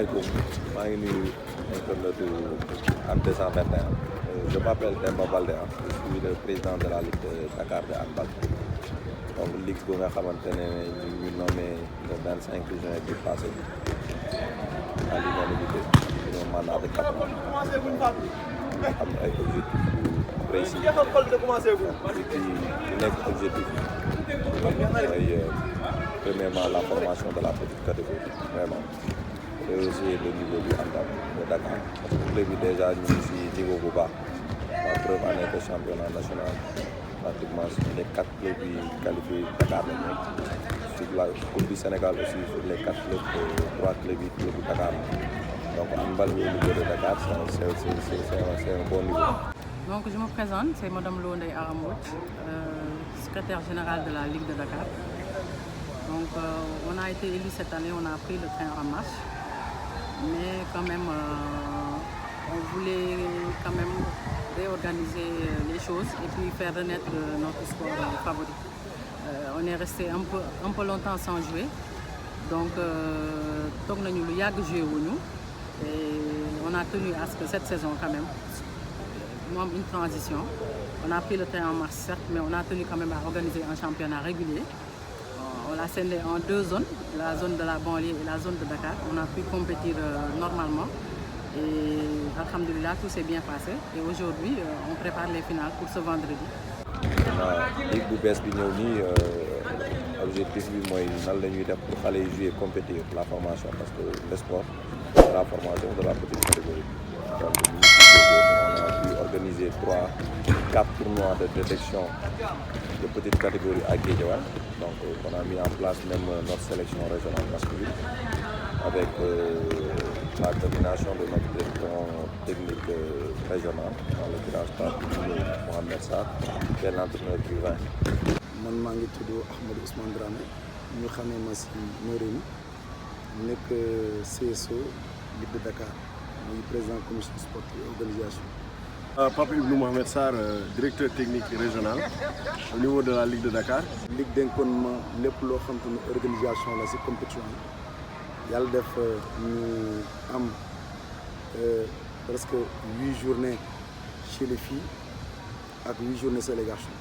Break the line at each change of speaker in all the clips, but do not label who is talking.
asalaamaaleykum maa ngi nuyu internet Hann 221. Je m'appelle Demba Baldé, je suis le président de la Ligue de Dakar de handball. Donc ligue bu nga xamante ne ñu nommé le 25 juin bi passé à l'unanimité pour un mandat de 4 ans. am ay objectifs précis ci nekk objectif mooy premièrement la formation de la petite catégorie vraiment et aussi le niveau du handball de Dakar parce que club bi déjà ñu ngi si niveau bu baax la preuve en est que championnat national pratiquement sur les 4 clubs yi qualifiés Dakar lañ nekk sur la Coupe du Sénégal aussi sur les 4 clubs 3 clubs yi club Dakar donc handball au niveau de Dakar c'est un bon niveau.
Donc je me présente, c'est Madame Lo Ndeye Aram Mbodj, secrétaire générale de la Ligue de Dakar. Donc on a été élu cette année, on a pris le train en marche, mais quand même on voulait quand même réorganiser les choses et puis faire renaître notre sport favori. On est resté un peu longtemps sans jouer, donc toog nañu lu yàgg joué wuñu et on a tenu à ce que cette saison quand même nous avons une transition. On a pris le train en marche certes, mais on a tenu quand même à organiser un championnat régulier. On l'a scindé en 2 zones, la zone de la banlieue et la zone de Dakar. On a pu compétir normalement et alhamdoulilah tout s'est bien passé. Et aujourd'hui on prépare les finales pour ce vendredi.
Ligue bu bees bi ñëw nii objectif bi mooy nan la ñuy def pour xale yi jouer compétir la formation parce que le sport c'est la formation de la petite catégorie. Donc on a pu organiser 4 tournois de détection de petite catégorie à Guédiawaye. Donc on a mis en place même notre sélection régionale masculine avec la coordination de notre directeur technique régional, en l'occurrence par Mohamed Sarr, qui est l'entraîneur du 20.
Man maa ngi tudd Ahmadou Ousmane Dramé ñu xamee ma si Noreyni nekk CSO Ligue de Dakar muy président commission sportive et organisation.
Pape Ibnou Mohamed Sarr, directeur technique régional au niveau de la Ligue de Dakar.
Ligue dénkoon ma lépp loo xam te ne organisation la si compétition yi yàlla def ñu am presque 8 journées chez les filles ak 8 journées chez les garçons.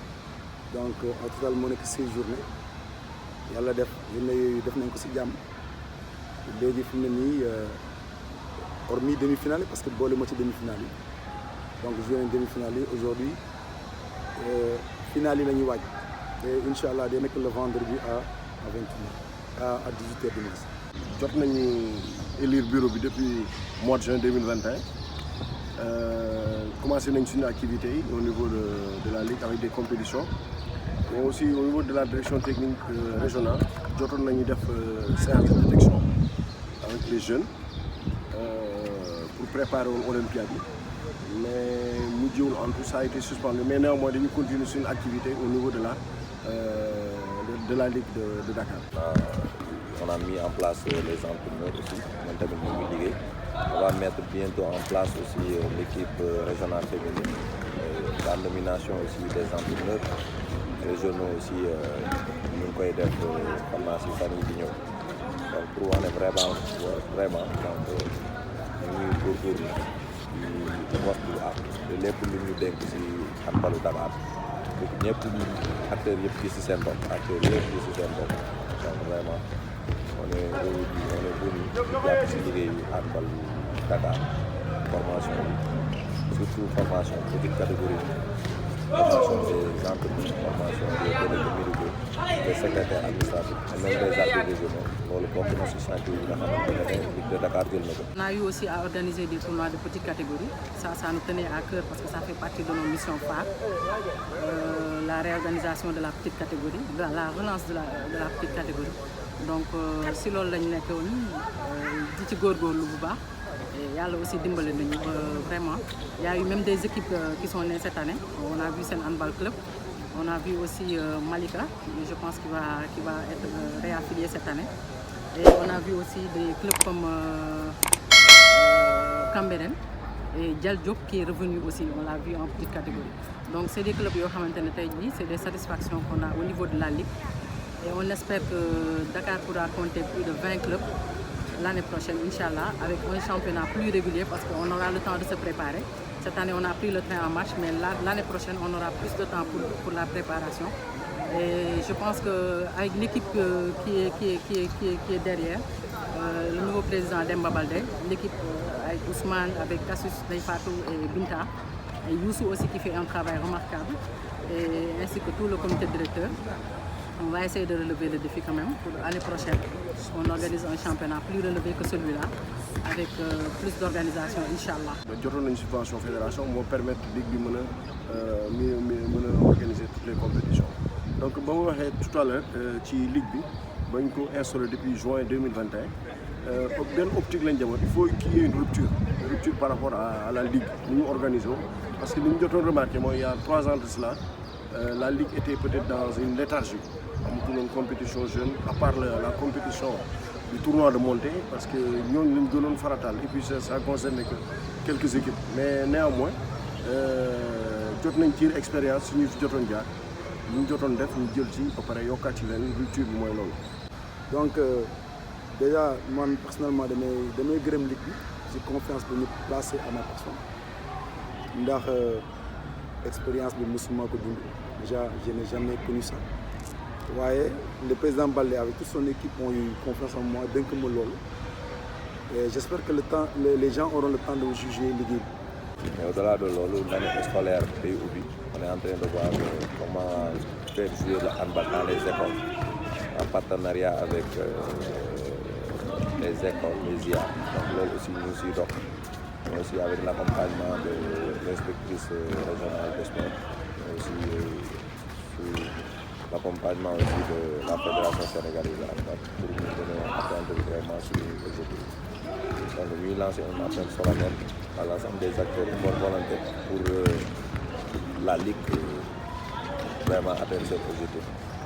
Donc au total moo nekk 6 journées yàlla def journée yooyu def nañ ko si jàmm léegi fi mu ne nii hormis demi-finale yi parce que boole ma ci demi-finale yi donc joué nañ demi-finale yi aujourd'hui finale yi la ñuy waaj et incha allah day nekk le vendredi à 21h à 18h dimanche.
jot nañu élire bureau bi depuis mois de juin 2021 commencé nañ suñu activité yi au niveau de la ligue avec des compétitions mais aussi au niveau de la direction technique régionale jotoon nañu def séance de détection avec les jeunes pour préparer woon Olympiade yi mais mujjewul en tout ça a été suspendu mais néanmoins dañu continuer suñu activité au niveau de la ligue de Dakar.
On a mis en place les entraîneurs aussi ñun tamit ñu ngi liggéey. On va mettre bientôt en place aussi l'équipe régionale féminine, la nomination aussi des entraîneurs régionaux aussi ñu ngi koy def xam naa si fan yii di ñëw donc pour wane vraiment donc ñu ngi góorgóorlu di waxtu ak lépp lu ñu dénk si handballu Dakar pour ñëpp acteurs yëpp gis si seen bopp acteurs yëpp gis si seen bopp donc vraiment on est venu jàpp si liggéeyu handball Dakar formation bi surtout formation petite catégorie formation des entraîneurs formation des délégués médicaux des secrétaires administratifs et même des arbitres régionaux loolu bokk na si chantier yi nga xamante ne Ligue de Dakar jël na ko. On
a eu aussi à organiser des tournois de petite catégorie ça nous tenait à cœur parce que ça fait partie de nos missions phares la réorganisation de la petite catégorie la relance de la petite catégorie donc si loolu lañu nekk woon di ci góorgóorlu bu baax. Et yàlla aussi dimbali nañu vraiment il y a eu même des équipes qui sont nées cette année on a vu Sen Handball Club on a vu aussi Malika je pense qu'il va être réaffilié cette année et on a vu aussi des clubs comme Cambérène et Dial Diop qui est revenu aussi on l'a vu en petite catégorie donc c'est des clubs yoo xamante ne tey jii c'est des satisfactions qu'on a au niveau de la ligue et on espère que Dakar pourra compter plus de 20 clubs l'année prochaine, Inch'Allah, avec un championnat plus régulier parce qu'on aura le temps de se préparer. Cette année, on a pris le train en marche, mais l'année prochaine, on aura plus de temps pour la préparation. Et je pense qu'avec l'équipe qui est derrière, le nouveau président Demba Baldé, l'équipe avec Ousmane, avec Kassus, Neifatou et Binta, et Youssou aussi qui fait un travail remarquable, et ainsi que tout le comité directeur, on va essayer de relever le défi quand même. Pour l'année prochaine, on organise un championnat plus relevé que celui-là, avec plus d'organisation, Inch'Allah.
Une subvention fédération va permettre de organiser toutes les compétitions. Donc, comme je disais tout à l'heure, la Ligue bi installée depuis juin 2021. Optique il faut qu'il y ait une rupture par rapport à la Ligue. Nous organisons. Parce que nous avons remarqué, il y a 3 ans de cela, la Ligue était peut-être dans une léthargie. Nous avons une compétition jeune, à part la compétition du tournoi de montée, parce que nous avons une zone faratale. Et puis ça concerne que quelques équipes. Mais néanmoins, nous avons une expérience, nous avons
donc déjà moi personnellement damay gërëm ligue bi j'ai confiance pour me placer à ma personne ndax expérience bi musuma ko dund déjà je n'ai jamais connu ça waaye le président Baldé avec toute son équipe ont eu confiance en moi dénk ma loolu et j'espère que les gens auront le temps de juger ligue bi.
Mais au-delà de loolu l'année scolaire day ubbi on est en train de voir comment faire jouer le handball dans les écoles en partenariat avec les écoles, les IA. Donc là aussi nous aussi donc aussi avec l'accompagnement de l'inspectrice régionale de sport, mais aussi sous l'accompagnement aussi de la fédération sénégalaise de handball pour nous donner atteindre vraiment sur les objectifs. Donc nous lancer un appel solennel à l'ensemble des acteurs de bonne volonté pour la Ligue vraiment atteindre cet objectif.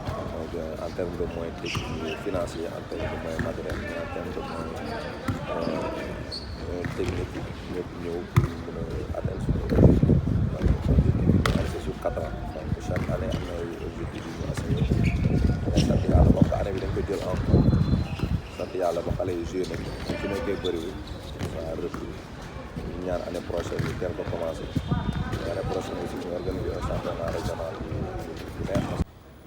Donc, en termes de moyens techniques, financiers, en termes de moyens matériels, en termes de moyens techniques, nous pouvons atteindre ce objectif. Donc, c'est sur 4 ans. Donc, chaque année, on a eu l'objectif de nous assurer. Sant Yàlla bokk année bi dañ ko jël en compte. Sant Yàlla ba xale yi joué nañ ko su nekkee bëriwul ça a repris ñaan année prochaine ñu teel ko commencé l'année prochaine aussi ñu organiser un championnat régional bu neex.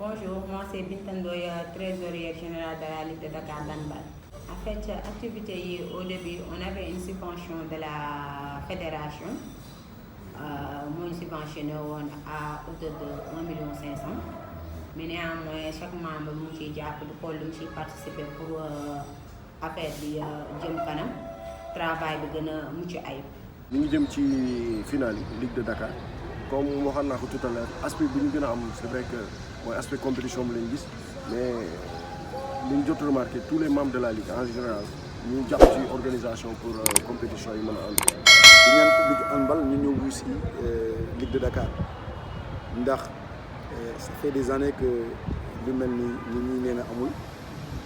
Bonjour, moi c'est Binta Ndoye, trésorière générale de la Ligue de Dakar handball. En fait, activité au début, on avait une subvention de la fédération. Moi, subventionné à hauteur de 1,5 million. Mais néanmoins, chaque membre a participé pour affaire de jëm kanam travail bi gën a mucc ayib.
ñu ngi jëm ci finale Ligue de Dakar comme waxoon naa ko tout à l'heure aspect bi ñu gën a am c'est vrai que mooy aspect compétition bi lañ gis mais li ñu jot remarqué tous les membres de la Ligue en général ñu jàpp ci organisation pour compétition yi mën a ànd.
di ñaan Ligue handball ñu ñëw wuy si Ligue de Dakar ndax ça fait des années que lu mel ni ñi nee na amul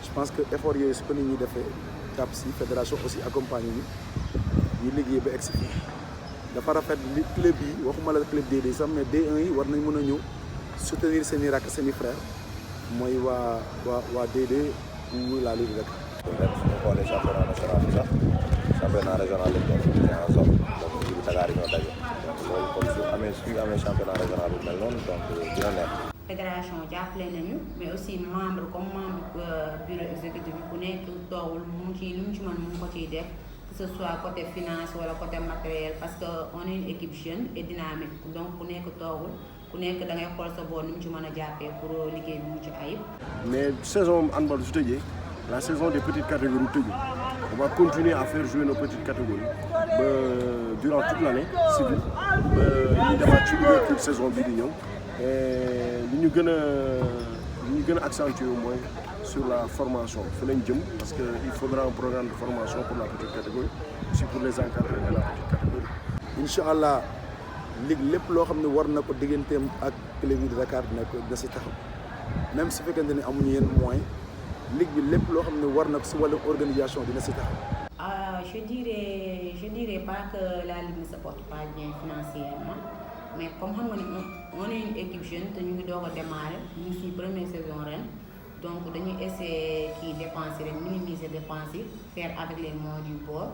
je pense que effort yooyu su ko nit ñi defee jàpp si fédération aussi accompagné ñu liggéey ba egsi fii dafa rafet li club yi waxuma la club D2 sax mais D1 yi war nañ mën a ñëw soutenir seen i rakk seen i frères mooy waa D2 ou la Ligue de Dakar.
suñu xoolee championnat national bi sax championnat régional lañ doon utilisé en zone donc Ligue de Dakar yi ñoo daje donc loolu comme suñu amee championnat régional bu mel noonu donc dina neex.
Fédération jàppale nañu mais aussi membre comme membre bureau exécutif bi ku nekk toogul mu ci lu mu ci mën mu ko ciy def que ce soit côté finance wala côté matériel parce que on est une équipe jeune et dynamique donc ku nekk toogul ku nekk da ngay xool sa boor ni mu ci mën a jàppee pour liggéey bi mu ci ayib.
Mais saison handball su tëjee la saison des petites catégories tëju on va continuer à faire jouer nos petites catégories durant toute l'année civile ba ñu demaat ci ouverture saison bii di ñëw. Et li ñu gën a accentuer mooy sur la formation fi lañ jëm parce que il faudra un programme de formation pour la petite catégorie aussi pour les encadrés de la petite catégorie.
Inch'Allah Ligue lépp loo xam ne war na ko digganteem ak club yi de Dakar dina si taxaw même su fekkente ne amuñu yenn moyens Ligue bi lépp loo xam ne war na ko si wàllu organisation dina si taxaw.
Je dirais pas que la Ligue ne se porte pas bien financièrement. Mais comme on est une équipe jeune, nous avons démarré, nous sommes première saison. donc dañuy essayer kii dépenser rek minimiser dépenses yi faire avec les moyens du bord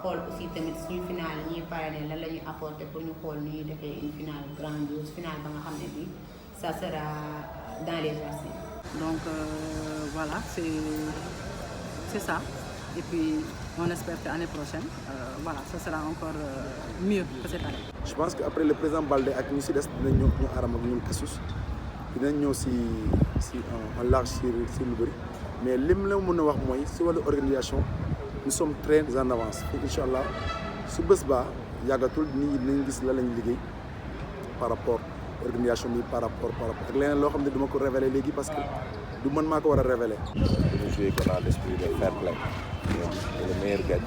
xool aussi tamit suñu finale yi ñuy pare ne lan la ñuy apporter pour ñu xool ni ñuy defee une finale grandiose finale ba nga xam ne bi ça sera dans les archives.
Donc voilà, c'est ça. Et puis on espère que l'année prochaine, voilà, ça sera encore mieux que cette année.
Je pense qu'après le président Baldé ak ñu si des dinañ ñëw ñu aram ak ñun Kasus dinañ ñëw si en large si lu bëri mais lim la mën a wax mooy si wàllu organisation nous sommes très en avance incha allah su bés ba yàggatul nit ñi dinañ gis la lañ liggéey par rapport organisation bi par rapport ak leneen loo xam ne duma ko révéler léegi parce que du man maa ko war a révéler.
dañu joué ko dans l'esprit de fair play le meilleur gagne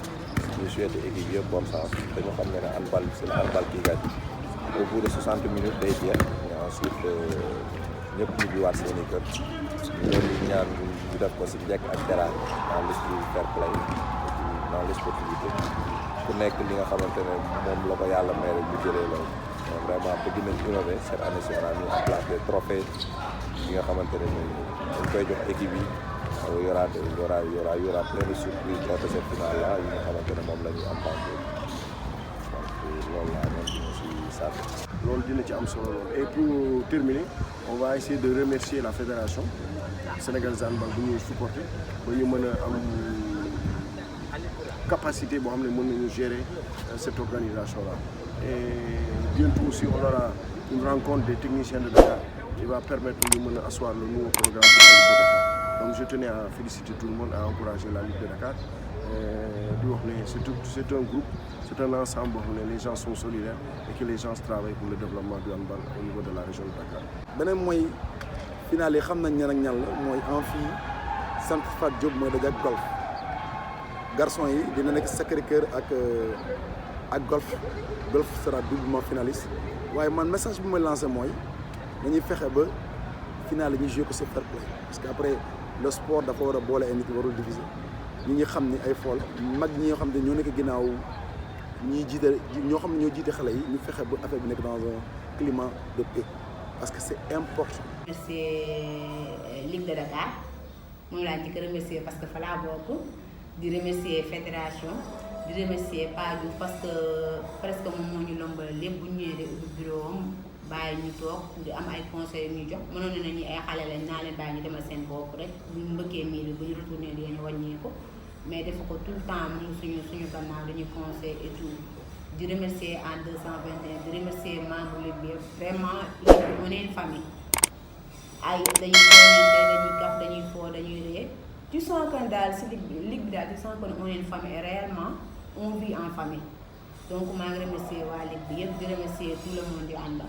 ñu souhaité équipe yëpp bonne chance dañu xam ne handball c'est le handball qui gagne au bout de 60 minutes day jeex et ensuite ñëpp ñu jiwaat seen i kër ñu leen di ñaan ñu def ko si njëkk ak teraanga dans l'esprit de fair play dans l'esportivité ku nekk li nga xamante ne moom la ko yàlla may rek ñu jëlee loolu vraiment bëgg nañ innover cette année ci on a mis en place des trophées yi nga xamante ne dañ koy jox équipe yi y aura plein de surprises lors de cette finale là yi nga xamante ne moom la ñuy am donc loolu laa ñoom dina si sànni.
loolu dina ci am solo loolu et pour terminer on va essayer de remercier la fédération sénégalaise handball bu ñuy supporter ba ñu mën a am capacité boo xam ne mën nañu gérer cette organisation là et bientôt aussi on aura une rencontre des techniciens de Dakar qui va permettre ñu mën a asseoir le nouveau programme de la Ligue de Dakar donc je tenais à féliciter tout le monde à encourager la Ligue de Dakar di wax ne c'est un groupe c'est un ensemble boo xam ne les gens sont solidaires et que les gens travaillent pour le développement du handball au niveau de la région de Dakar.
beneen mooy finale yi xam nañ ñan ak ñan la mooy Amphi Centre Fat Diop mooy daje ak golf garçon yi dina nekk Sacré-Cœur ak golf sera doublement finaliste waaye man message bi may lancé mooy dañuy fexe ba finale yi ñuy joué ko ci fair play parce que après le sport dafa war a boole ay nit yi warul diviser ñi ñi xam ni ay fool mag ñi nga xam ne ñoo nekk ginnaaw ñiy jiite ñoo xam ne ñoo jiite xale yi ñu fexe ba affaire bi nekk dans un climat de paix parce que c'est important.
remercier Ligue de Dakar moom laa njëkk a remercier parce que fa laa bokk di remercier fédération di remercier Pa Diouf parce que presque moom moo ñu lombal lépp bu ñu ñëwee de ubbi bureau am bàyyi ñu toog di am ay conseils yu ñuy jox mënoon nañu ay xale lañ naa leen bàyyi ñu demal seen bopp rek bu ñu mbëkkee miir bi bu ñu retourné di ñu wàññeeku mais dafa ko tout le temps mu suñu gannaaw dañuy conseil et tout di remercier en 221 di remercier membre Ligue bi vraiment on est une famille ay dañuy toogante dañuy kaf dañuy foo dañuy ree tu sens que daal si ligue bi daal tu sens que on est une famille et réellement on vit en famille donc maa ngi remercier waa Ligue bi yëpp di remercier tout le monde di àndal